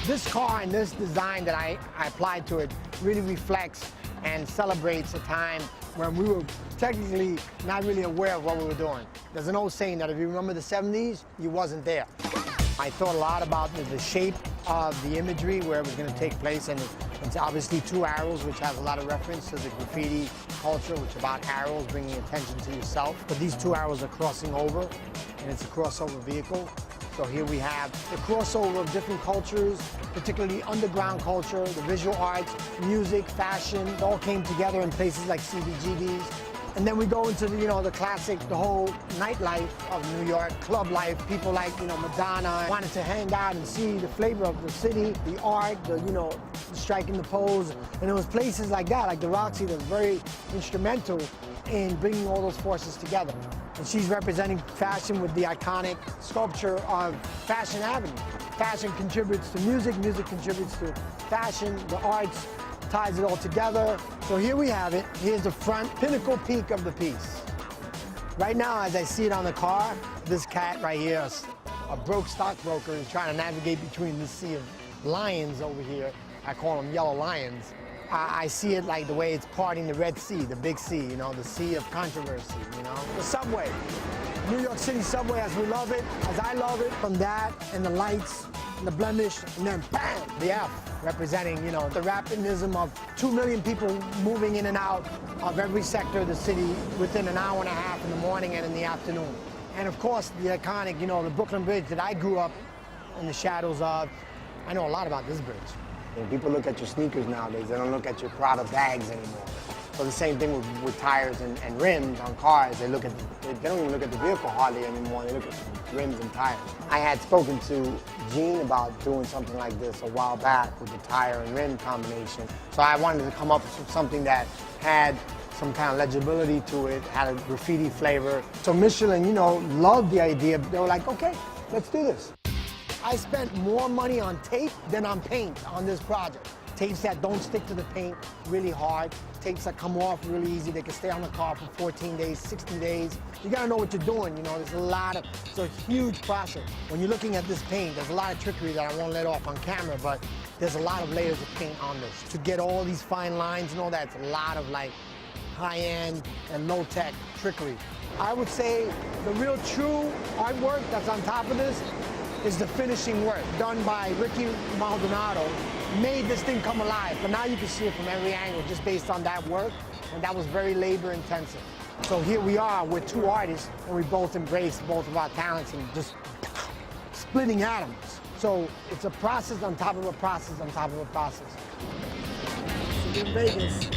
This car and this design that I applied to it really reflects and celebrates a time when we were technically not really aware of what we were doing. There's an old saying that if you remember the 70s, you wasn't there. I thought a lot about the shape of the imagery, where it was going to take place, and it's obviously two arrows, which has a lot of reference to the graffiti culture, which is about arrows bringing attention to yourself. But these two arrows are crossing over, and it's a crossover vehicle. So here we have the crossover of different cultures, particularly underground culture, the visual arts, music, fashion. It all came together in places like CBGB's. And then we go into the classic, the whole nightlife of New York, club life. People like, Madonna wanted to hang out and see the flavor of the city, the art, striking the pose. And it was places like that, like the Roxy, that was very instrumental in bringing all those forces together. And she's representing fashion with the iconic sculpture of Fashion Avenue. Fashion contributes to music, music contributes to fashion, the arts ties it all together. So here we have it. Here's the front pinnacle peak of the piece. Right now, as I see it on the car, this cat right here, a broke stockbroker, is trying to navigate between this sea of lions over here. I call them yellow lions. I see it like the way it's parting the Red Sea, the big sea, the sea of controversy, The subway, New York City subway as we love it, as I love it, from that and the lights and the blemish, and then bam, the F, representing, the rapidism of 2 million people moving in and out of every sector of the city within an hour and a half in the morning and in the afternoon. And of course, the iconic, the Brooklyn Bridge that I grew up in the shadows of. I know a lot about this bridge. When people look at your sneakers nowadays, they don't look at your Prada bags anymore. So the same thing with tires and rims on cars. They don't even look at the vehicle hardly anymore. They look at rims and tires. I had spoken to Gene about doing something like this a while back with the tire and rim combination. So I wanted to come up with something that had some kind of legibility to it, had a graffiti flavor. So Michelin, loved the idea. They were like, okay, let's do this. I spent more money on tape than on paint on this project. Tapes that don't stick to the paint really hard, tapes that come off really easy, they can stay on the car for 14 days, 60 days. You gotta know what you're doing, there's it's a huge process. When you're looking at this paint, there's a lot of trickery that I won't let off on camera, but there's a lot of layers of paint on this. To get all these fine lines and all that, it's a lot of high-end and low-tech trickery. I would say the real true artwork that's on top of this is the finishing work done by Ricky Maldonado. Made this thing come alive, but now you can see it from every angle just based on that work, and that was very labor intensive. So here we are, we're two artists, and we both embrace both of our talents and just splitting atoms. So it's a process on top of a process on top of a process. So in Vegas,